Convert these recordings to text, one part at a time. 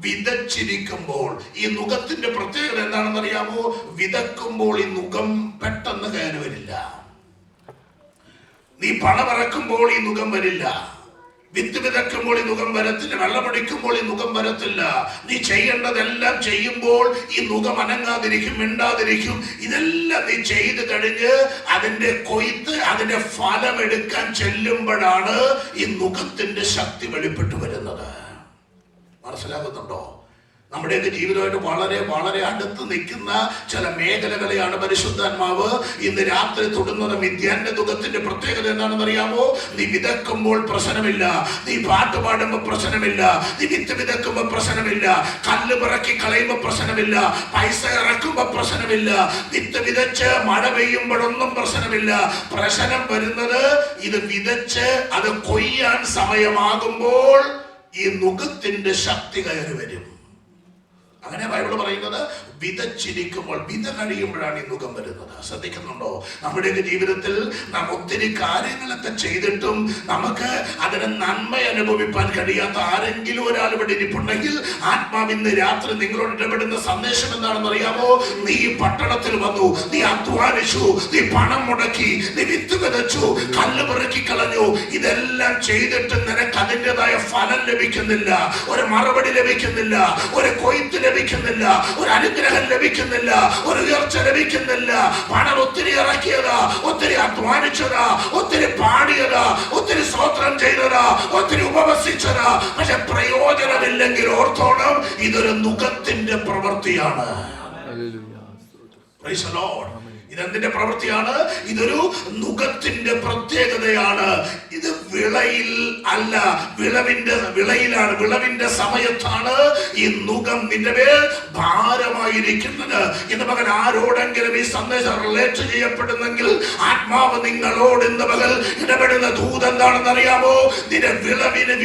വിതച്ചിരിക്കുമ്പോൾ ഈ നുകത്തിന്റെ പ്രത്യേകത എന്താണെന്ന് അറിയാമോ? വിതക്കുമ്പോൾ ഈ നുകം പെട്ടെന്ന് കയറി വരില്ല. നീ പണമിറക്കുമ്പോൾ ഈ നുകം വരില്ല. വിത്ത് വിതക്കുമ്പോൾ ഈ നുകം വരത്തില്ല. വെള്ളമൊടിക്കുമ്പോൾ ഈ നുകം വരത്തില്ല. നീ ചെയ്യേണ്ടതെല്ലാം ചെയ്യുമ്പോൾ ഈ നുകം അനങ്ങാതിരിക്കും, മിണ്ടാതിരിക്കും. ഇതെല്ലാം നീ ചെയ്ത് കഴിഞ്ഞ് അതിന്റെ കൊയ്ത്ത്, അതിന്റെ ഫലമെടുക്കാൻ ചെല്ലുമ്പോഴാണ് ഈ നുകത്തിന്റെ ശക്തി വെളിപ്പെട്ടു വരുന്നത്. മനസ്സിലാകുന്നുണ്ടോ? നമ്മുടെയൊക്കെ ജീവിതമായിട്ട് വളരെ വളരെ അടുത്ത് നിൽക്കുന്ന ചില മേഖലകളെയാണ് പരിശുദ്ധാത്മാവ് ഇന്ന് രാത്രി തൊടുന്നത്. മിദ്യാന്റെ ദുഃഖത്തിന്റെ പ്രത്യേകത എന്താണെന്ന് അറിയാമോ? നീ വിതക്കുമ്പോൾ പ്രശ്നമില്ല, നീ പാട്ട് പാടുമ്പോൾ പ്രശ്നമില്ല, നീ വിത്ത് വിതക്കുമ്പോൾ പ്രശ്നമില്ല, കല്ല് പിറക്കി കളയുമ്പോൾ പ്രശ്നമില്ല, പൈസ ഇറക്കുമ്പോൾ പ്രശ്നമില്ല, വിത്ത് വിതച്ച് മഴ പെയ്യുമ്പോഴൊന്നും പ്രശ്നമില്ല. പ്രശ്നം വരുന്നത് ഇത് വിതച്ച് അത് കൊയ്യാൻ സമയമാകുമ്പോൾ ഈ നുകത്തിന്റെ ശക്തി കയറി വരും. അങ്ങനെ ബൈബിൾ പറയുന്നത് വിതച്ചിരിക്കുമ്പോൾ, വിത കഴിയുമ്പോഴാണ് ഈ നുകം വരുന്നത്. ശ്രദ്ധിക്കുന്നുണ്ടോ? നമ്മുടെയൊക്കെ ജീവിതത്തിൽ നാം ഒത്തിരി കാര്യങ്ങളൊക്കെ ചെയ്തിട്ടും നമുക്ക് അതിന് നന്മ അനുഭവിപ്പാൻ കഴിയാത്ത ആരെങ്കിലും ഒരാൾ ഇവിടെ ഇരിപ്പുണ്ടെങ്കിൽ ആത്മാവ് ഇന്ന് രാത്രി നിങ്ങളോട് ഇടപെടുന്ന സന്ദേശം എന്താണെന്ന് അറിയാമോ? നീ ഈ പട്ടണത്തിൽ വന്നു, നീ അധ്വാനിച്ചു, നീ പണം മുടക്കി, നീ വിത്ത് വിതച്ചു, കല്ല് പെറുക്കി കളഞ്ഞു, ഇതെല്ലാം ചെയ്തിട്ട് നിനക്ക് അതിൻ്റെതായ ഫലം ലഭിക്കുന്നില്ല, ഒരു മറുപടി ലഭിക്കുന്നില്ല, ഒരു കൊയ്ത്ത് ലഭിക്കുന്നില്ല, ഒരു അനുഗ്രഹം ലഭിക്കുന്നില്ല, ഒരു ഉയർച്ച ലഭിക്കുന്നില്ല. പണം ഒത്തിരി ഇറക്കിയതാ, ഒത്തിരി അധ്വാനിച്ചതാ, ഒത്തിരി പാടിയതാ, ഒത്തിരി സ്തോത്രം ചെയ്തതാ, ഒത്തിരി ഉപവസിച്ചതാ, പക്ഷെ പ്രയോജനമില്ലെങ്കിൽ ഓർത്തോണം, ഇതൊരു നുകത്തിന്റെ പ്രവൃത്തിയാണ്. Praise the Lord. ഇതെന്തിന്റെ പ്രവൃത്തിയാണ്? ഇതൊരു നുകത്തിന്റെ പ്രത്യേകതയാണ്. ഇത് വിളയിൽ അല്ല, വിളയിലാണ്, വിളവിന്റെ സമയത്താണ് ഈ നുകം നിന്റെ മേൽ ഭാരമായിരിക്കുന്നത്. ഇന്ന് പകൽ ആരോടെങ്കിലും ഈ സന്ദേശം റിലേറ്റ് ചെയ്യപ്പെടുന്നെങ്കിൽ ആത്മാവ് നിങ്ങളോട് ഇന്ന് പകൽ ഇടപെടുന്ന ദൂത് എന്താണെന്ന് അറിയാമോ? നിന്റെ വിളവിന്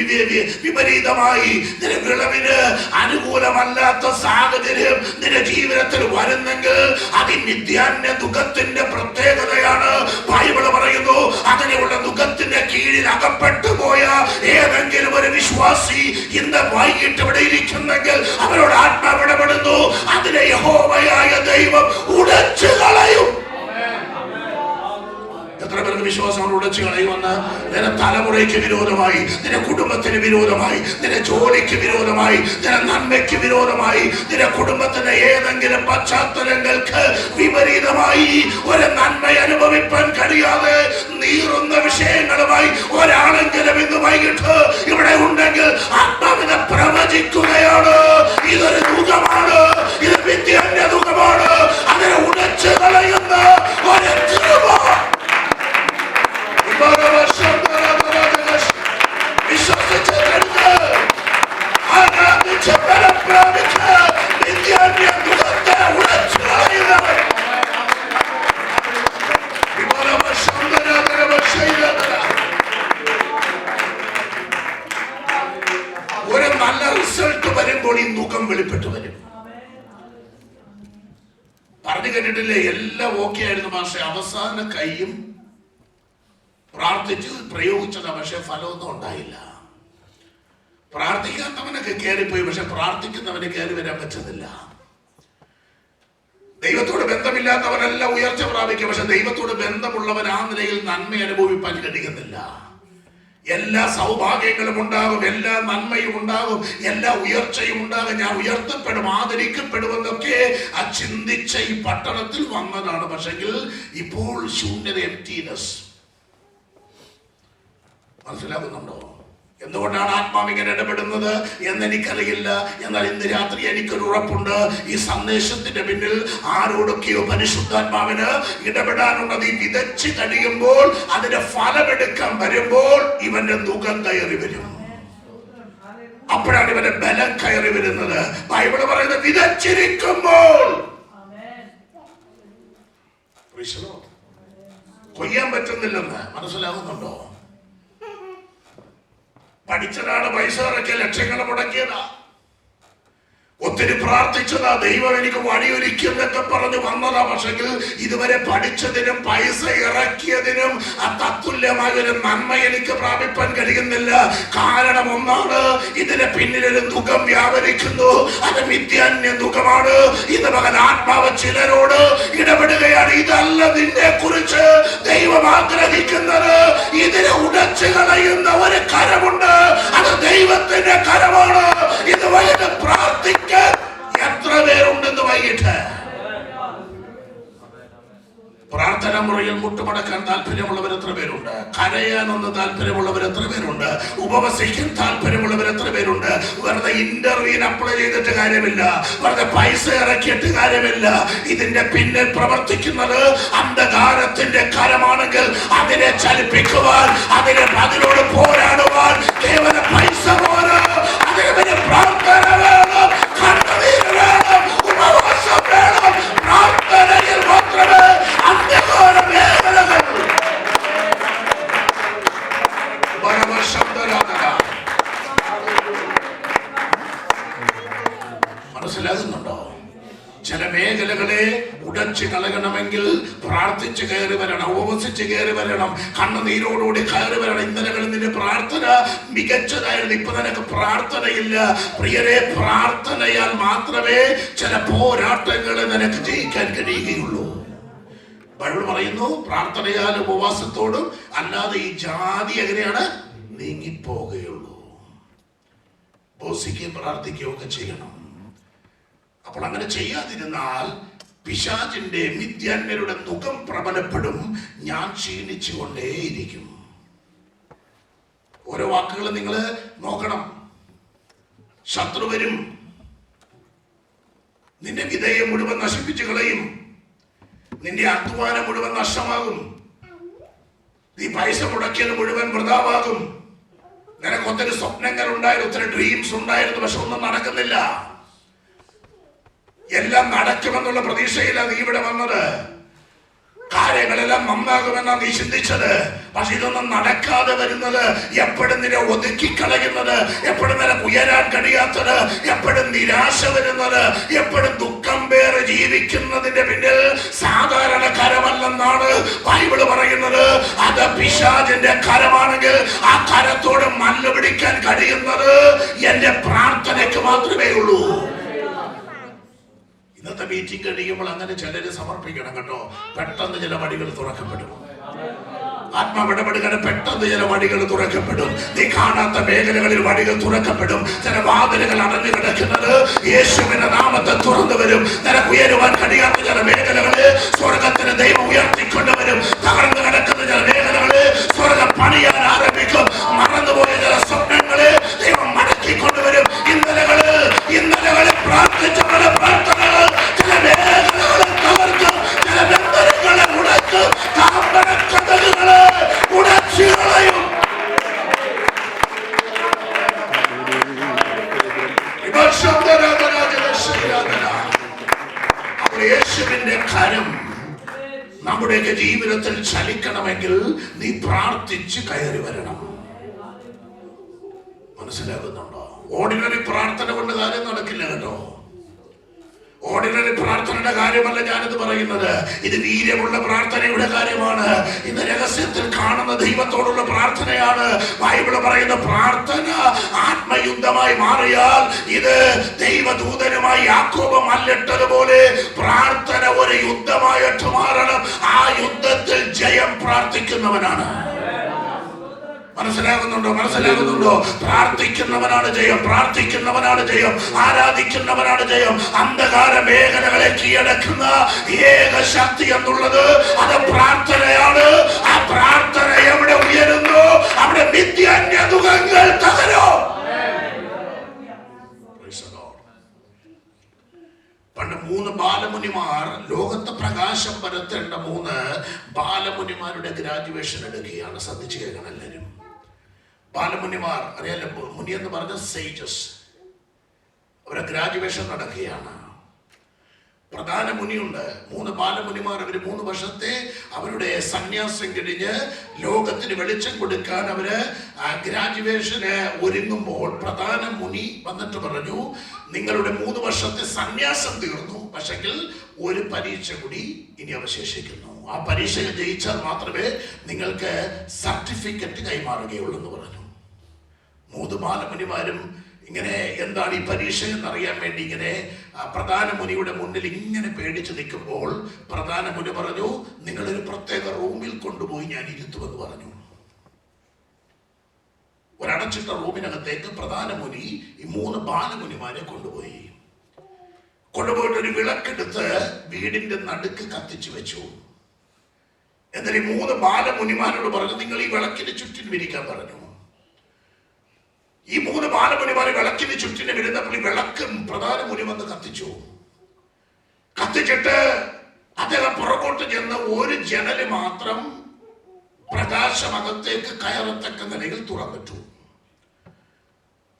വിപരീതമായി, നിന്റെ വിളവിന് അനുകൂലമല്ലാത്ത സാഹചര്യം നിന്റെ ജീവിതത്തിൽ വരുന്നെങ്കിൽ അത് മിഥ്യാന്യ നുകത്തിന്റെ പ്രത്യേകതയാണ്. ബൈബിൾ പറയുന്നു, അങ്ങനെയുള്ള നുകത്തിന്റെ കീഴിൽ അകപ്പെട്ടു പോയ ഏതെങ്കിലും ഒരു വിശ്വാസി ഇന്ന് വൈകിട്ട് ഇവിടെ ഇരിക്കുന്നെങ്കിൽ അവരോട് ആത്മാവ് ഇടപെടുന്നു, അതിനെ യഹോവയായ ദൈവം ഉടച്ചു കളയും. എത്ര പേർക്ക് വിശ്വാസം ഉടച്ചു കളയുമെന്ന്? നിന്റെ തലമുറയ്ക്ക് വിരോധമായി, നിന്റെ കുടുംബത്തിന് വിരോധമായി, നിന്റെ ജോലിക്ക് വിരോധമായി, നിന്റെ നന്മയ്ക്ക് വിരോധമായി, നിന്റെ കുടുംബത്തിന്റെ ഏതെങ്കിലും പശ്ചാത്തലങ്ങൾക്ക് വിപരീതമായി ഒരു നന്മ അനുഭവിപ്പാൻ കഴിയാതെ നീറുന്ന വിഷയങ്ങളുമായി ഒരാളെങ്കിലും ഇന്ന് വൈകിട്ട് ഇവിടെ ഉണ്ടെങ്കിൽ ആത്മാവിനെ പ്രവചിക്കുകയാണ്. ഇതൊരു ദുഃഖമാണ്, ഇത് വിദ്യന്റെ ദുഃഖമാണ്. അതിനെ ഉടച്ചു കളയുന്ന ഒരു ഒരു നല്ല റിസൾട്ട് വരുമ്പോൾ ഈ നുകം വെളിപ്പെട്ടു വരും. പറഞ്ഞു കേട്ടിട്ടില്ലേ? എല്ലാം ഓക്കെ ആയിരുന്നു, പക്ഷെ അവസാന കൈയും പ്രാർത്ഥിച്ചു പ്രയോഗിച്ചതാ, പക്ഷെ ഫലമൊന്നും ഉണ്ടായില്ല. പ്രാർത്ഥിക്കാത്തവനൊക്കെ കയറിപ്പോയി, പക്ഷെ പ്രാർത്ഥിക്കുന്നവന് കയറി വരാൻ പറ്റുന്നില്ല. ദൈവത്തോട് ബന്ധമില്ലാത്തവനെല്ലാം ഉയർച്ച പ്രാപിക്കും, പക്ഷെ ദൈവത്തോട് ബന്ധമുള്ളവൻ ആ നിലയിൽ നന്മ അനുഭവിപ്പാൻ കഴിയുന്നില്ല. എല്ലാ സൗഭാഗ്യങ്ങളും ഉണ്ടാകും, എല്ലാ നന്മയും ഉണ്ടാകും, എല്ലാ ഉയർച്ചയും ഉണ്ടാകും. ഞാൻ ഉയർത്തപ്പെടും, ആദരിക്കപ്പെടുമെന്നൊക്കെ ആ ചിന്തിച്ച ഈ പട്ടണത്തിൽ വന്നതാണ്. പക്ഷെങ്കിൽ ഇപ്പോൾ ശൂന്യത, എംപ്റ്റീനെസ്. മനസ്സിലാകുന്നുണ്ടോ? എന്തുകൊണ്ടാണ് ആത്മാവ് ഇങ്ങനെ ഇടപെടുന്നത് എന്നെനിക്കറിയില്ല. എന്നാൽ ഇന്ന് രാത്രി എനിക്കൊരു ഉറപ്പുണ്ട്, ഈ സന്ദേശത്തിന്റെ പിന്നിൽ ആരോടൊക്കെയോ പരിശുദ്ധാത്മാവിന് ഇടപെടാനുള്ളത്. ഈ വിതച്ച് കഴിയുമ്പോൾ അതിന്റെ ഫലമെടുക്കാൻ വരുമ്പോൾ ഇവന്റെ നുകം കയറി വരും. അപ്പോഴാണ് ഇവന്റെ ബലം കയറി വരുന്നത്. ബൈബിള് പറയുന്നത് വിതച്ചിരിക്കുമ്പോൾ കൊയ്യാൻ പറ്റുന്നില്ലെന്ന്. മനസ്സിലാകുന്നുണ്ടോ? പഠിച്ചതാണ്, പൈസ ഇറക്കിയ, ലക്ഷങ്ങൾ മുടക്കിയതാ, ഒത്തിരി പ്രാർത്ഥിച്ചതാ, ദൈവം എനിക്ക് വഴിയൊരുക്കിയെന്നൊക്കെ പറഞ്ഞു വന്നതാ. പക്ഷെങ്കിൽ ഇതുവരെ പഠിച്ചതിനും പൈസ ഇറക്കിയതിനും ആ തത്തുല്യമായ ഒരു നന്മ എനിക്ക് പ്രാപിപ്പാൻ കഴിയുന്നില്ല. കാരണം ഒന്നാണ്, ഇതിന് പിന്നിലൊരു ദുഃഖം വ്യാപരിക്കുന്നു. അത് മിഥ്യാന്യ ദുഃഖമാണ്. ഇത് മകൻ ആത്മാവ് ചിലരോട് ഇടപെടുകയാണ്. ഇതല്ല നിന്നെ കുറിച്ച് ദൈവം ആഗ്രഹിക്കുന്നത്. ഇതിനെ ഉടച്ചു കളയുന്ന ഒരു കരമുണ്ട്. അത് ദൈവത്തിന്റെ കരമാണ്. ഇത് വൈകിട്ട് പ്രാർത്ഥിക്കാൻ എത്ര പേരുണ്ടെന്ന് വൈകിട്ട് പ്രാർത്ഥന മുറിയിൽ മുട്ടുമടക്കാൻ താല്പര്യമുള്ളവർ എത്ര പേരുണ്ട്? കരയാനൊന്ന് താല്പര്യമുള്ളവർ എത്ര പേരുണ്ട്? ഉപവസിക്കാൻ താല്പര്യമുള്ളവർ എത്ര പേരുണ്ട്? വെറുതെ ഇന്റർവ്യൂവിന് അപ്ലൈ ചെയ്തിട്ട് കാര്യമില്ല, വെറുതെ പൈസ ഇറക്കിയിട്ട് കാര്യമില്ല. ഇതിന്റെ പിന്നിൽ പ്രവർത്തിക്കുന്നത് അന്ധകാരത്തിന്റെ കരമാണെങ്കിൽ അതിനെ ചലിപ്പിക്കുവാൻ, അതിനോട് പോരാടുവാൻ കേവലം പൈസ പോരാ. അതിന് പ്രാർത്ഥന വേണം, കണ്ണുനീർ വേണം, ഉപവാസം വേണം. പ്രാർത്ഥനയിൽ മാത്രമേ അന്ധകാര മേഖലകൾ മനസ്സിലാകുന്നുണ്ടോ? ചില മേഖലകളെ ഉടച്ചു കളയണമെങ്കിൽ പ്രാർത്ഥിച്ച് കയറി വരണം, ഉപവസിച്ച് കയറി വരണം, കണ്ണുനീരോടുകൂടി കയറി വരണം. ഇന്നലകളിൽ നിന്റെ പ്രാർത്ഥന മികച്ചതായിരുന്നു, ഇപ്പൊ നിനക്ക് പ്രാർത്ഥനയില്ല. പ്രിയരെ, പ്രാർത്ഥനയാൽ മാത്രമേ ചില പോരാട്ടങ്ങളെ നിനക്ക് ജയിക്കാൻ കഴിയുകയുള്ളൂ. ബൈബിൾ പറയുന്നു, പ്രാർത്ഥനയാലും ഉപവാസത്തോടും അല്ലാതെ ഈ ജാതി എങ്ങനെയാണ് നീങ്ങിപ്പോകുകയുള്ളൂ. ഉപവസിക്കുകയും പ്രാർത്ഥിക്കുകയും ഒക്കെ ചെയ്യണം. അപ്പോൾ അങ്ങനെ ചെയ്യാതിരുന്നാൽ പിശാചിന്റെ മിഥ്യാന്യരുടെ മുഖം പ്രബലപ്പെടും. ഞാൻ ക്ഷീണിച്ചുകൊണ്ടേയിരിക്കും. ഓരോ വാക്കുകൾ നിങ്ങൾ നോക്കണം. ശത്രു വരും, നിന്റെ വിധേയം മുഴുവൻ നശിപ്പിച്ചു കളയും. നിന്റെ അധ്വാനം മുഴുവൻ നഷ്ടമാകും. നീ പൈസ മുടക്കിയത് മുഴുവൻ വൃഥാവാകും. നിനക്ക് ഒത്തിരി സ്വപ്നങ്ങൾ ഉണ്ടായിരുന്നു, ഒത്തിരി ഡ്രീംസ് ഉണ്ടായിരുന്നു, പക്ഷെ ഒന്നും നടക്കുന്നില്ല. എല്ലാം നടക്കുമെന്നുള്ള പ്രതീക്ഷയിലാണ് നീ ഇവിടെ വന്നത്. കാര്യങ്ങളെല്ലാം നന്നാകുമെന്നാണ് നീ ചിന്തിച്ചത്. പക്ഷെ ഇതൊന്നും നടക്കാതെ വരുന്നത്, എപ്പോഴും നിന്നെ ഒതുക്കിക്കളയുന്നത്, എപ്പോഴും നിനക്ക് ഉയരാൻ കഴിയാത്തത്, എപ്പോഴും നിരാശ വരുന്നത്, എപ്പോഴും ദുഃഖം പേര് ജീവിക്കുന്നതിന്റെ പിന്നിൽ സാധാരണ കരമല്ലെന്നാണ് ബൈബിള് പറയുന്നത്. അത് പിശാചിന്റെ കരമാണെങ്കിൽ ആ കരത്തോട് മല്ല് പിടിക്കാൻ കഴിയുന്നത് എന്റെ പ്രാർത്ഥനയ്ക്ക് മാത്രമേ ഉള്ളൂ. ഇന്നത്തെ മീറ്റിംഗ് കഴിയുമ്പോൾ അങ്ങനെ ചിലര് സമർപ്പിക്കണം കേട്ടോ. പെട്ടെന്ന് ചില വഴികൾ തുറക്കപ്പെടും. ആത്മാവിടപെടുകയാണ്. പെട്ടെന്ന് ചില വഴികൾ തുറക്കപ്പെടും. നീ കാണാത്ത മേഖലകളിൽ വഴികൾ തുറക്കപ്പെടും. ചില വാതിലുകൾ അടഞ്ഞു കിടക്കുന്നത് യേശുവിന്റെ നാമത്തെ തുറന്നു വരും. നിനക്ക് ഉയരുവാൻ കഴിയാത്ത ചില മേഖലകള് സ്വർഗത്തിന് ദൈവം ഉയർത്തിക്കൊണ്ടുവരും. തകർന്നു കിടക്കുന്ന ചില മേഖലകള് സ്വർഗം പണിയാൻ ആരംഭിക്കും. മറന്നുപോയ ചില സ്വപ്നങ്ങള് ദൈവം മടക്കിക്കൊണ്ടുവരും. ഇന്നലകളിൽ പ്രാർത്ഥിച്ച പല പ്രാർത്ഥനകൾ ചില മേഖലകളെ തകർക്കും, ചില ബന്ധനങ്ങളെ ഉടക്കും, കഥകളെ ഉടച്ചു കളയും. യേശുവിന്റെ കരം നമ്മുടെയൊക്കെ ജീവിതത്തിൽ ചലിക്കണമെങ്കിൽ നീ പ്രാർത്ഥിച്ച് കയറി വരണം. മനസ്സിലാകുന്നുണ്ടോ? ഓർഡിനറി പ്രാർത്ഥന കൊണ്ട് കാര്യം നടക്കില്ല കേട്ടോ. ഓർഡിനറി പ്രാർത്ഥനയുടെ കാര്യമല്ല ഞാനിത് പറയുന്നത്. ഇത് വീര്യമുള്ള പ്രാർത്ഥനയുടെ കാര്യമാണ്. ഇന്ന് രഹസ്യത്തിൽ കാണുന്ന ദൈവത്തോടുള്ള പ്രാർത്ഥനയാണ്. ബൈബിള് പറയുന്ന പ്രാർത്ഥന ആത്മയുദ്ധമായി മാറിയാൽ ഇത് ദൈവദൂതനുമായി യാക്കോബ് മല്ലിട്ടതുപോലെ പ്രാർത്ഥന ഒരു യുദ്ധമായിട്ട് മാറണം. ആ യുദ്ധത്തിൽ ജയം പ്രാർത്ഥിക്കുന്നവനാണ്. മനസ്സിലാകുന്നുണ്ടോ? പ്രാർത്ഥിക്കുന്നവനാണ് ജയം, പ്രാർത്ഥിക്കുന്നവനാണ് ജയം, ആരാധിക്കുന്നവനാണ് ജയം. അന്ധകാര മേഖലകളെ കീഴടക്കുന്ന ഏക ശക്തി എന്നുള്ളത് അത് പ്രാർത്ഥനയാണ്. ആ പ്രാർത്ഥന എവിടെ ഉയരുന്നു അവിടെ മിഥ്യാന്യതുകങ്ങൾ തകരും. പണ്ട് 3 ബാലമുനിമാർ, ലോകത്ത് പ്രകാശം പരത്തേണ്ട 3 ബാലമുനിമാരുടെ ഗ്രാജുവേഷൻ എടുക്കുകയാണ്. ശ്രദ്ധിച്ചു കേൾക്കണം എല്ലാവരും. ബാലമുനിമാർ അറിയാലോ, മുനി എന്ന് പറഞ്ഞ സേജസ്. അവരുടെ ഗ്രാജുവേഷൻ നടക്കുകയാണ്. പ്രധാന മുനിയുണ്ട്, 3 ബാലമുനിമാർ. അവർ 3 വർഷത്തെ അവരുടെ സന്യാസം കഴിഞ്ഞ് ലോകത്തിന് വെളിച്ചം കൊടുക്കാൻ അവര് ഗ്രാജുവേഷന് ഒരുങ്ങുമ്പോൾ പ്രധാന മുനി വന്നിട്ട് പറഞ്ഞു, നിങ്ങളുടെ 3 വർഷത്തെ സന്യാസം തീർന്നു, പക്ഷെങ്കിൽ ഒരു പരീക്ഷ കൂടി ഇനി അവശേഷിക്കുന്നു. ആ പരീക്ഷ ജയിച്ചാൽ മാത്രമേ നിങ്ങൾക്ക് സർട്ടിഫിക്കറ്റ് കൈമാറുകയുള്ളൂ എന്ന് പറഞ്ഞു. 3 ബാലമുനിമാരും ഇങ്ങനെ എന്താണ് ഈ പരീക്ഷ എന്നറിയാൻ വേണ്ടി ഇങ്ങനെ പ്രധാന മുനിയുടെ മുന്നിൽ ഇങ്ങനെ പേടിച്ച് നിൽക്കുമ്പോൾ പ്രധാന മുനി പറഞ്ഞു, നിങ്ങളൊരു പ്രത്യേക റൂമിൽ കൊണ്ടുപോയി ഞാൻ ഇരുത്തുമെന്ന് പറഞ്ഞു. ഒരടച്ചിട്ട റൂമിനകത്തേക്ക് പ്രധാന മുനി ഈ 3 ബാലമുനിമാരെ കൊണ്ടുപോയിട്ട് ഒരു വിളക്കെടുത്ത് വീടിന്റെ നടുക്ക് കത്തിച്ചു വെച്ചു. എന്നാൽ ഈ 3 ബാലമുനിമാരോട് പറഞ്ഞു, നിങ്ങൾ ഈ വിളക്കിന് ചുറ്റിനും ഇരിക്കാൻ പറഞ്ഞു. ഈ 3 ബാലമുനിമാരെ വിളക്കിന് ചുറ്റിനും ഇരുന്നപ്പോൾ ഈ വിളക്ക് പ്രധാന മുനി വന്ന് കത്തിച്ചിട്ട് അദ്ദേഹം പുറകോട്ട് ചെന്ന് ഒരു ജനല് മാത്രം പ്രകാശമകത്തേക്ക് കയറത്തക്ക നിലയിൽ തുറന്നിട്ടു.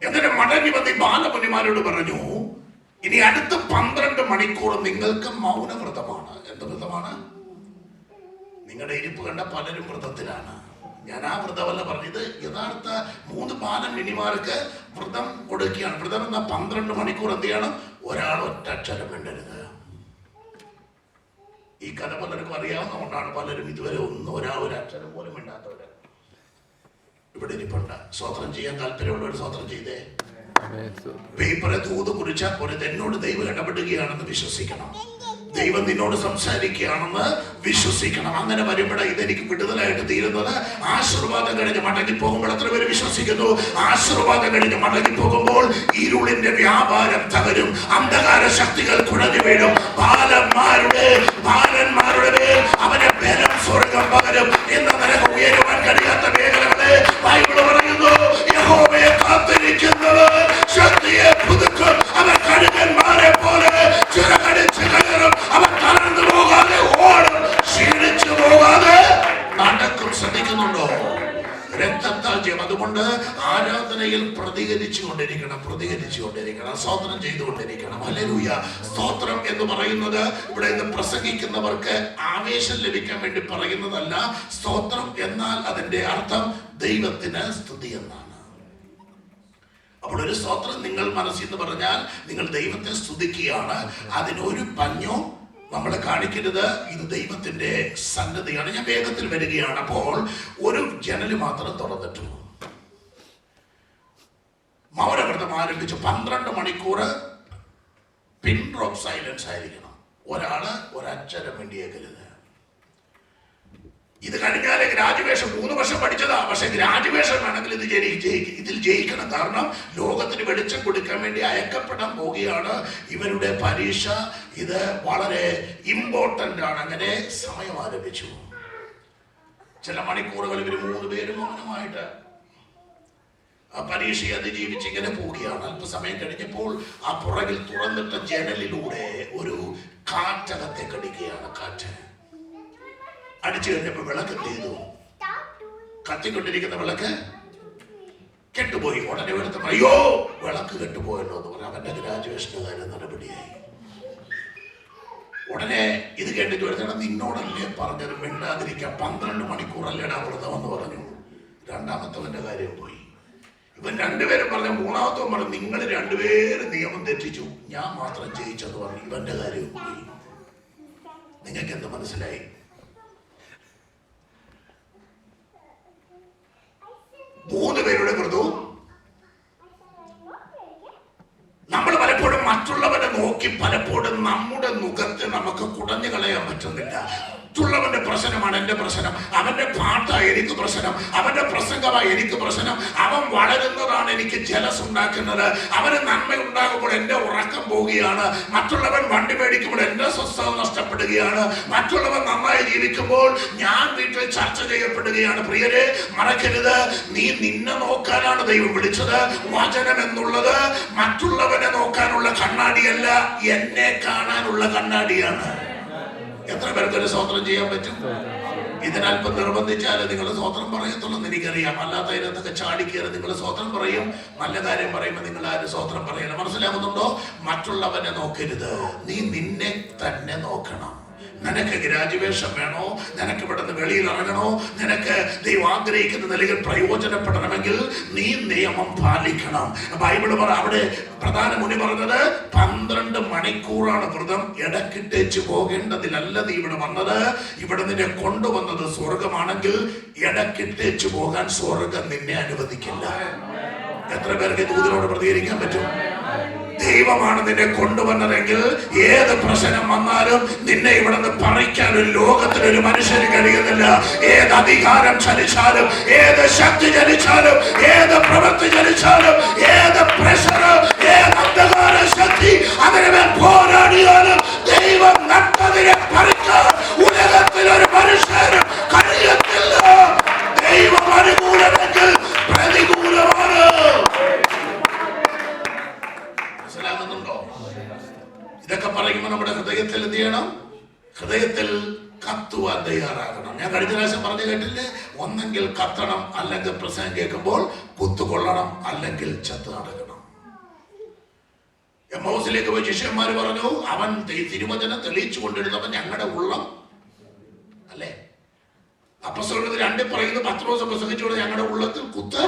എന്നിട്ട് മടങ്ങി വന്ന് ഈ ബാലമുനിമാരോട് പറഞ്ഞു, ഇനി അടുത്ത 12 മണിക്കൂർ നിങ്ങൾക്ക് മൗനവ്രതമാണ്. എന്ത് വ്രതമാണ്? നിങ്ങളുടെ ഇരിപ്പ് കണ്ട പലരും വ്രതത്തിലാണ്. ഞാൻ ആ വ്രതമല്ല പറഞ്ഞത്, യഥാർത്ഥ 3 ബാലമുനിമാർക്ക് വ്രതം കൊടുക്കുകയാണ്. വ്രതം എന്ന 12 മണിക്കൂർ എന്ത് ചെയ്യണം? ഒരാൾ ഒറ്റ അക്ഷരം മിണ്ടരുത്. ഈ കഥ പലർക്കും അറിയാവുന്നതുകൊണ്ടാണ് പലരും ഇതുവരെ ഒരു അക്ഷരം പോലും മിണ്ടാത്തവര് ഇവിടെ ഇരിപ്പുണ്ട്. സ്വതന്ത്രം ചെയ്യാൻ താല്പര്യമുള്ളവർ സ്വതന്ത്രം ചെയ്തേ. പേപ്പറെ തൂത് കുറിച്ചാൽ പോലെ എന്നോട് ദൈവം ഇടപെടുകയാണെന്ന് വിശ്വസിക്കണം. ദൈവം നിന്നോട് സംസാരിക്കുകയാണെന്ന് വിശ്വസിക്കണം. അങ്ങനെ വരുമ്പോഴേ ഇതെനിക്ക് വിടുതലായിട്ട് തീരുന്നത്. ആശീർവാദം കഴിഞ്ഞ് മടങ്ങി പോകുമ്പോൾ എത്ര പേര് വിശ്വസിക്കുന്നു? ആശീർവാദം കഴിഞ്ഞ് മടങ്ങി പോകുമ്പോൾ ഇരുളിന്റെ വ്യാപാരം തകരും, അന്ധകാര ശക്തികൾ കുഴഞ്ഞു വീഴും, ബാലന്മാരുടെ മേൽ അവനെ ബലം സ്വർഗം പകരും. എന്ന് നിനക്ക് ഉയരുവാൻ കഴിയാത്ത മേഖലകളെ ബൈബിൾ പറയുന്നു, യഹോവയെ കാത്തിരിക്കുന്നവർ ശക്തിയെ പുതുക്കും, അവർ കഴുകന്മാരെ പോലെ ചിറകടിച്ച് കയറും, അവർ തളർന്നു പോകാതെ ഓടും, ക്ഷീണിച്ചു പോകാതെ നടക്കും. ശ്രദ്ധിക്കുന്നുണ്ടോ? രക്തത്താൽ ചെയ്യും. അതുകൊണ്ട് ആരാധനയിൽ പ്രതികരിച്ചു കൊണ്ടിരിക്കണം, സ്തോത്രം ചെയ്തുകൊണ്ടിരിക്കണം. ഹല്ലേലൂയ. സ്തോത്രം എന്ന് പറയുന്നത് ഇവിടെ നിന്ന് പ്രസംഗിക്കുന്നവർക്ക് ആവേശം ലഭിക്കാൻ വേണ്ടി പറയുന്നതല്ല. സ്തോത്രം എന്നാൽ അതിന്റെ അർത്ഥം ദൈവത്തിന് സ്തുതി എന്നാണ്. അപ്പോൾ ഒരു സ്തോത്രം നിങ്ങൾ മനസ്സിൽ നിന്ന് പറഞ്ഞാൽ നിങ്ങൾ ദൈവത്തെ സ്തുതിക്കുകയാണ്. അതിനൊരു പഞ്ഞോ നമ്മൾ കാണിക്കരുത്. ഇത് ദൈവത്തിന്റെ സന്നദ്ധയാണ്. ഞാൻ വേഗത്തിൽ വരികയാണ്. അപ്പോൾ ഒരു ജനല് മാത്രം തുറന്നിട്ടു. മൗനവ്രതം ആരംഭിച്ചു. 12 മണിക്കൂർ പിൻ ഡ്രോപ്പ് സൈലൻസ് ആയിരിക്കണം. ഒരാള് ഒരക്ഷരം വേണ്ടിയേക്കരുത്. ഇത് കഴിഞ്ഞാലേ ഗ്രാജുവേഷൻ 3 വർഷം പഠിച്ചതാ. പക്ഷെ ഗ്രാജുവേഷൻ വേണമെങ്കിൽ ഇതിൽ ജയിക്കണം. കാരണം ലോകത്തിന് വെളിച്ചം കൊടുക്കാൻ വേണ്ടി അയക്കപ്പെടാൻ പോവുകയാണ്. ഇവരുടെ പരീക്ഷ ഇത് വളരെ ഇമ്പോർട്ടന്റ് ആണ്. അങ്ങനെ സമയം ആരംഭിച്ചു. ചില മണിക്കൂറുകൾ ഇവർ 3 പേരും മൗനമായിട്ട് ആ പരീക്ഷയെ അതിജീവിച്ച് ഇങ്ങനെ പോവുകയാണ്. അല്പസമയം കഴിഞ്ഞപ്പോൾ ആ പുറകിൽ തുറന്നിട്ട ജനലിലൂടെ ഒരു കാറ്റകത്തേക്ക് അടിക്കുകയാണ്. കാറ്റ് അടിച്ചു കഴിഞ്ഞപ്പോൾ വിളക്ക് എന്ത് ചെയ്തു? കത്തിക്കൊണ്ടിരിക്കുന്ന വിളക്ക് കെട്ടുപോയി. ഉടനെ എടുത്ത് അയ്യോ വിളക്ക് കെട്ടുപോയല്ലോ എന്ന് പറഞ്ഞാൽ അവന്റെ ഗ്രാജുവേഷനുകാരൻ നടപടിയായി. ഉടനെ ഇത് കേട്ടിട്ട് എടുത്തണം, നിന്നോടല്ലേ പറഞ്ഞത് മിണ്ടാതിരിക്കാൻ, 12 മണിക്കൂറല്ലേടാ വ്രതം എന്ന് പറഞ്ഞു. രണ്ടാമത്തവന്റെ കാര്യം പോയി. ഇവൻ 2 പേരും പറഞ്ഞു. മൂന്നാമത്തവൻ പറഞ്ഞു, നിങ്ങൾ 2 പേരും നിയമം തെറ്റിച്ചു, ഞാൻ മാത്രം ജയിച്ചെന്ന് പറഞ്ഞു. ഇവന്റെ കാര്യം പോയി. നിങ്ങൾക്ക് എന്ത് മനസ്സിലായി? മൂന്ന് പേരുടെ വ്രതവും. നമ്മൾ പലപ്പോഴും മറ്റുള്ളവരെ നോക്കി പലപ്പോഴും നമ്മുടെ മുഖത്തെ നമുക്ക് കുടഞ്ഞു കളയാൻ പറ്റുന്നില്ല. മറ്റുള്ളവന്റെ പ്രശ്നമാണ് എന്റെ പ്രശ്നം, അവന്റെ പാട്ടാണ് എനിക്ക് പ്രശ്നം, അവന്റെ പ്രസംഗമാണ് എനിക്ക് പ്രശ്നം, അവൻ വളരുന്നതാണ് എനിക്ക് ജലസ് ഉണ്ടാക്കുന്നത്, അവന് നന്മ ഉണ്ടാകുമ്പോൾ എന്റെ ഉറക്കം പോവുകയാണ്, മറ്റുള്ളവൻ വണ്ടി മേടിക്കുമ്പോൾ എന്റെ സ്വസ്ഥത നഷ്ടപ്പെടുകയാണ്, മറ്റുള്ളവൻ നന്നായി ജീവിക്കുമ്പോൾ ഞാൻ വീട്ടിൽ ചർച്ച ചെയ്യപ്പെടുകയാണ്. പ്രിയരെ, മറക്കരുത്, നീ നിന്നെ നോക്കാനാണ് ദൈവം വിളിച്ചത്. വചനം എന്നുള്ളത് മറ്റുള്ളവനെ നോക്കാനുള്ള കണ്ണാടിയല്ല, എന്നെ കാണാനുള്ള കണ്ണാടിയാണ്. എത്ര പേർക്ക് ഒരു സ്വോത്രം ചെയ്യാൻ പറ്റും? ഇതിനല്പം നിർബന്ധിച്ചാല് നിങ്ങൾ സ്വോത്രം പറയത്തുള്ളൂ എന്ന് എനിക്കറിയാം. അല്ലാത്ത ഇതിനകത്തൊക്കെ ചാടിക്കയറി നിങ്ങൾ സ്വോത്രം പറയും. നല്ല കാര്യം പറയുമ്പോൾ നിങ്ങൾ ആരും സ്വോത്രം പറയണം. മനസ്സിലാകുന്നുണ്ടോ? മറ്റുള്ളവനെ നോക്കരുത്, നീ നിന്നെ തന്നെ നോക്കണം. നിനക്ക് ഗ്രാജുവേഷൻ വേണോ? നിനക്ക് ഇവിടുന്ന് വെളിയിൽ ഇറങ്ങണോ? നിനക്ക് ദൈവം ആഗ്രഹിക്കുന്ന നിലയിൽ പ്രയോജനപ്പെടണമെങ്കിൽ നീ നിയമം പാലിക്കണം. ബൈബിള് അവിടെ പ്രധാന മുനി പറഞ്ഞത് 12 മണിക്കൂറാണ് വ്രതം. ഇടക്കിട്ടേച്ച് പോകേണ്ടതിലല്ല നീ ഇവിടെ വന്നത്. ഇവിടെ നിന്നെ കൊണ്ടുവന്നത് സ്വർഗമാണെങ്കിൽ ഇടക്കിട്ടേച്ച് പോകാൻ സ്വർഗം നിന്നെ അനുവദിക്കില്ല. എത്ര പേർക്ക് ദൂതനോട് പ്രതികരിക്കാൻ പറ്റും? ദൈവമാണ് നിന്നെ കൊണ്ടുവന്നതെങ്കിൽ ഏത് പ്രശ്നം വന്നാലും നിന്നെ ഇവിടെ നിന്ന് പറിക്കാൻ ഒരു ലോകത്തിലൊരു മനുഷ്യന് കഴിയുന്നില്ല. ഏത് അധികാരം ചലിച്ചാലും, ഏത് ശക്തി ചലിച്ചാലും, ഏത് പ്രവൃത്തി ചലിച്ചാലും, ഏത് പ്രഷർ, ഏത് അന്ധകാര ശക്തി അതിനെ പോരാടിയാലും ദൈവം നട്ടതിനെ പറിക്കാൻ ഉലകത്തിലൊരു മനുഷ്യന് കഴിയത്തില്ല. ദൈവം അനുകൂലമെങ്കിൽ പ്രതികൂലമാണ്. ഇതൊക്കെ പറയുമ്പോൾ നമ്മുടെ ഹൃദയത്തിൽ എന്ത് ചെയ്യണം? ഹൃദയത്തിൽ കത്തുവാൻ തയ്യാറാകണം. ഞാൻ കഴിഞ്ഞ പ്രാവശ്യം പറഞ്ഞു കേട്ടില്ലേ? ഒന്നെങ്കിൽ കത്തണം, അല്ലെങ്കിൽ പ്രസംഗം കേൾക്കുമ്പോൾ കുത്തുകൊള്ളണം, അല്ലെങ്കിൽ ചത്ത് നടക്കണം. എമ്മൗസിലേക്ക് പോയി ശിഷ്യന്മാര് പറഞ്ഞു, അവൻ തിരുവചനം തെളിയിച്ചു കൊണ്ടിരുന്നവൻ ഞങ്ങളുടെ ഉള്ളം അല്ലേ? അപ്പോസ്തലന്മാർ 2 പറയുന്നു, പത്രോസ് പ്രസംഗിച്ചുകൊണ്ട് ഞങ്ങളുടെ ഉള്ളത്തിൽ കുത്ത്.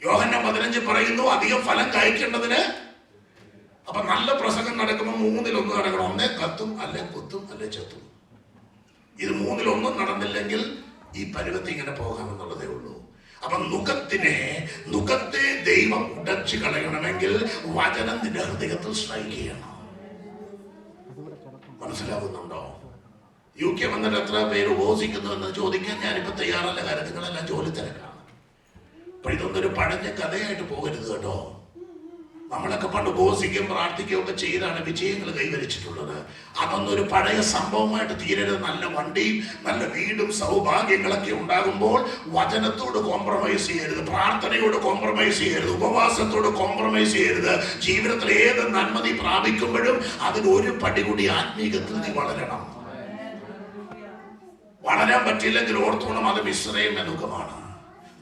യോഹന്നാൻ 15 പറയുന്നു, അധികം ഫലം കഴിക്കേണ്ടതിന്. അപ്പൊ നല്ല പ്രസംഗം നടക്കുമ്പോൾ 3-1 നടക്കണം. ഒന്നേ കത്തും, അല്ലെ കുത്തും, അല്ലെ ചത്തും. ഇത് 3-1 നടന്നില്ലെങ്കിൽ ഈ പരുവത്തിൽ ഇങ്ങനെ പോകാമെന്നുള്ളതേ ഉള്ളൂ. അപ്പൊ നുകത്തെ ദൈവം ഉടച്ചു കളയണമെങ്കിൽ വചനം നിന്റെ ഹൃദയത്തിൽ സ്ട്രൈക്ക് ചെയ്യണം. മനസ്സിലാകുന്നുണ്ടോ? UK വന്നിട്ട് എത്ര പേര് ഉപവസിക്കുന്നു എന്ന് ചോദിക്കാൻ ഞാനിപ്പോ തയ്യാറല്ല. കാര്യം നിങ്ങളെല്ലാം ജോലി തിരക്കാണ്. അപ്പൊ ഇതൊന്നൊരു പഴഞ്ഞ കഥയായിട്ട് പോകരുത് കേട്ടോ. നമ്മളൊക്കെ പണ്ട് ഉപവസിക്കുകയും പ്രാർത്ഥിക്കുകയും ഒക്കെ ചെയ്താണ് വിജയങ്ങൾ കൈവരിച്ചിട്ടുള്ളത്. അതൊന്നും ഒരു പഴയ സംഭവമായിട്ട് തീരരുത്. നല്ല വണ്ടിയും നല്ല വീടും സൗഭാഗ്യങ്ങളൊക്കെ ഉണ്ടാകുമ്പോൾ വചനത്തോട് കോംപ്രമൈസ് ചെയ്യരുത്, പ്രാർത്ഥനയോട് കോംപ്രമൈസ് ചെയ്യരുത്, ഉപവാസത്തോട് കോംപ്രമൈസ് ചെയ്യരുത്. ജീവിതത്തിൽ ഏത് നന്മ നീ പ്രാപിക്കുമ്പോഴും അതിനൊരു പടി കൂടി ആത്മീകത്തിൽ നീ വളരണം. വളരാൻ പറ്റിയില്ലെങ്കിൽ ഓർത്തോണം, അത് മിശ്രയം എന്നുഖമാണ്.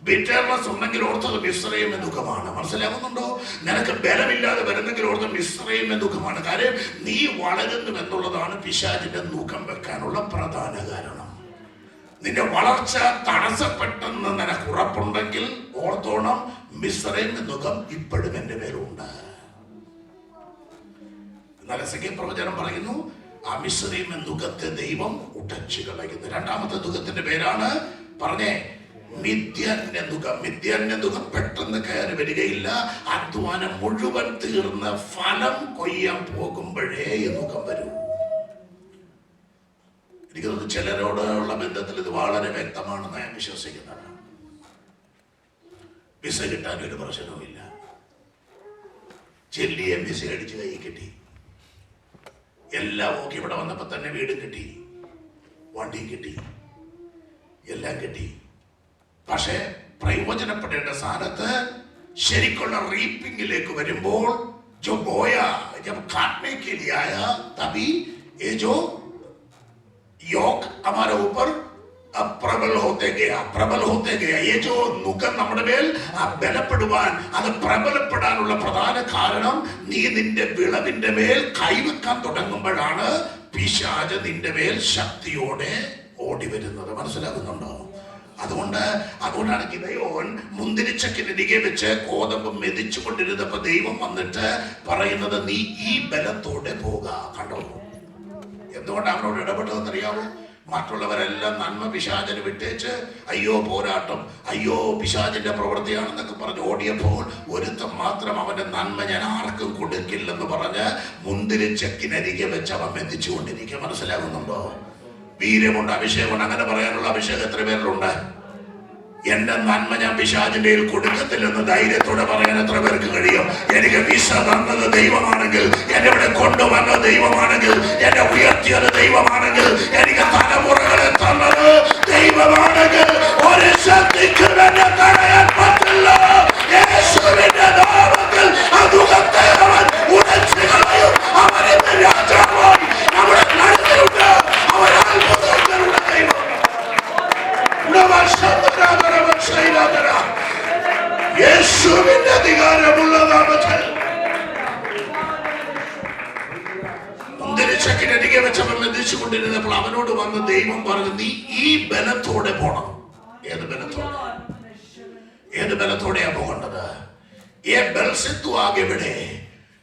ബിറ്റർനെസ് ഉണ്ടെങ്കിൽ ഓർത്തത് മിശ്രയം എന്നുഖമാണ്. മനസ്സിലാകുന്നുണ്ടോ? നിനക്ക് ബലമില്ലാതെ വരുന്നെങ്കിൽ ഓർത്ത് മിശ്രയം എന്നുഖമാണ്. കാര്യം നീ വളരുന്നു എന്നുള്ളതാണ് പിശാചിന്റെ മുഖം വെക്കാനുള്ള പ്രധാന കാരണം. നിന്റെ വളർച്ച തടസ്സപ്പെട്ടെന്ന് നിനക്ക് ഉറപ്പുണ്ടെങ്കിൽ ഓർത്തോണം, മിശ്രയം എന്നുഖം ഇപ്പോഴും എന്റെ പേരുണ്ട്. എന്നാൽ എസെക്കിയേൽ പ്രവചനം പറയുന്നു, ആ മിശ്രയം എന്നുഖത്തെ ദൈവം ഉടച്ചു കളയുന്നു. രണ്ടാമത്തെ ദുഃഖത്തിന്റെ പേരാണ് പറഞ്ഞേ മിദ്യാന്യ ദുഃഖം. മിദ്യാന്യ ദുഃഖം പെട്ടെന്ന് കയറി വരികയില്ല. അധ്വാനം മുഴുവൻ തീർന്ന് ഫലം കൊയ്യാൻ പോകുമ്പോഴേ ഈ ദുഃഖം വരൂ. എനിക്ക് തോന്നുന്നു ചിലരോടുള്ള ബന്ധത്തിൽ ഇത് വളരെ വ്യക്തമാണെന്ന് ഞാൻ വിശ്വസിക്കുന്നത്. വിസ കിട്ടാൻ ഒരു പ്രശ്നവുമില്ല. ചെല്ലിയെ വിസ അടിച്ച് കൈ കിട്ടി, എല്ലാം ഓക്കെ. ഇവിടെ വന്നപ്പോ തന്നെ വീട് കിട്ടി, വണ്ടി കിട്ടി, എല്ലാം കിട്ടി. പക്ഷെ പ്രയോജനപ്പെടേണ്ട സ്ഥാനത്ത് ശരിക്കുള്ള റീപ്പിംഗിലേക്ക് വരുമ്പോൾ जो बोया जब काटने के लिए आया तभी ये जो योग हमारे ऊपर अब प्रबल होते गया. ये जो നുകം നമ്മുടെ മേൽ ബലപ്പെടുവാൻ, അത് പ്രബലപ്പെടാനുള്ള പ്രധാന കാരണം നീ നിന്റെ വിളവിന്റെ മേൽ കൈവെക്കാൻ തുടങ്ങുമ്പോഴാണ് പിശാച് നിന്റെ മേൽ ശക്തിയോടെ ഓടി വരുന്നത്. മനസ്സിലാകുന്നുണ്ടോ? അതുകൊണ്ടാണ് ഗിദെയോൻ മുന്തിരിച്ചക്കിനരികെ വെച്ച് ഗോതമ്പ് മെതിച്ചു കൊണ്ടിരുന്നപ്പോ ദൈവം വന്നിട്ട് പറയുന്നത്, നീ ഈ ബലത്തോടെ പോകാ. കണ്ടോ എന്തുകൊണ്ട് അവനോട് ഇടപെട്ടതെന്നറിയാവോ? മറ്റുള്ളവരെല്ലാം നന്മ പിശാചിന് വിട്ടേച്ച് അയ്യോ പോരാട്ടം, അയ്യോ പിശാചിന്റെ പ്രവൃത്തിയാണെന്നൊക്കെ പറഞ്ഞ് ഓടിയപ്പോൾ ഒരുത്തം മാത്രം അവന്റെ നന്മ ഞാൻ ആർക്കും കൊടുക്കില്ലെന്ന് പറഞ്ഞ് മുന്തിരിച്ചക്കിനരികെ വെച്ച് അവൻ മെതിച്ചു കൊണ്ടിരിക്കുക. മനസ്സിലാകുന്നുണ്ടോ? വീര്യമുണ്ട്, അഭിഷേകമുണ്ട്. അങ്ങനെ പറയാനുള്ള അഭിഷേകം എത്ര പേരിലുണ്ട്? എന്റെ നന്മ ഞാൻ പിശാചിന്റെ കൊടുക്കത്തില്ലെന്ന് ധൈര്യത്തോടെ പറയാൻ എത്ര പേർക്ക് കഴിയും? എനിക്ക് വിസ തന്നത് ദൈവമാണെങ്കിൽ, എന്നെ ഇവിടെ കൊണ്ടുവന്നത് ദൈവമാണെങ്കിൽ, എന്നെ ഉയർത്തിയത് ദൈവമാണെങ്കിൽ, എനിക്ക് തലമുറകളെ തന്നത് ദൈവമാണെങ്കിൽ ഒരു ശക്തിക്ക് എന്നെ തടയാൻ പറ്റില്ല. യേശുവിന്റെ നാമത്തിൽ അതുകത്തെ അവൻ ഉടച്ചു കളയും. അവൻ ഇന്ന് രാജാവായി നമ്മുടെ നടുവിലുണ്ട്. മേശക്കിനരികെ വെച്ച് അവൻ നിന്ദിച്ചുകൊണ്ടിരുന്നപ്പോൾ അവനോട് വന്ന് ദൈവം പറഞ്ഞു, നീ ഈ ബലത്തോടെ പോണം. ഏത് ബലത്തോടെയാ പോകേണ്ടത്? ये बल से तू आगे बढ़े,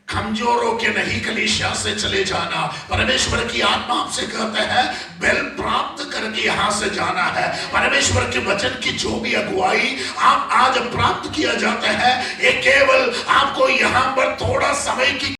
कमजोर होके नहीं कलीसिया से चले जाना। परमेश्वर की आत्मा आपसे कहता है बल प्राप्त करके यहां से जाना है। परमेश्वर के वचन की जो भी अगुवाई आप आज प्राप्त किया जाता है, ये केवल आपको यहां पर थोड़ा समय की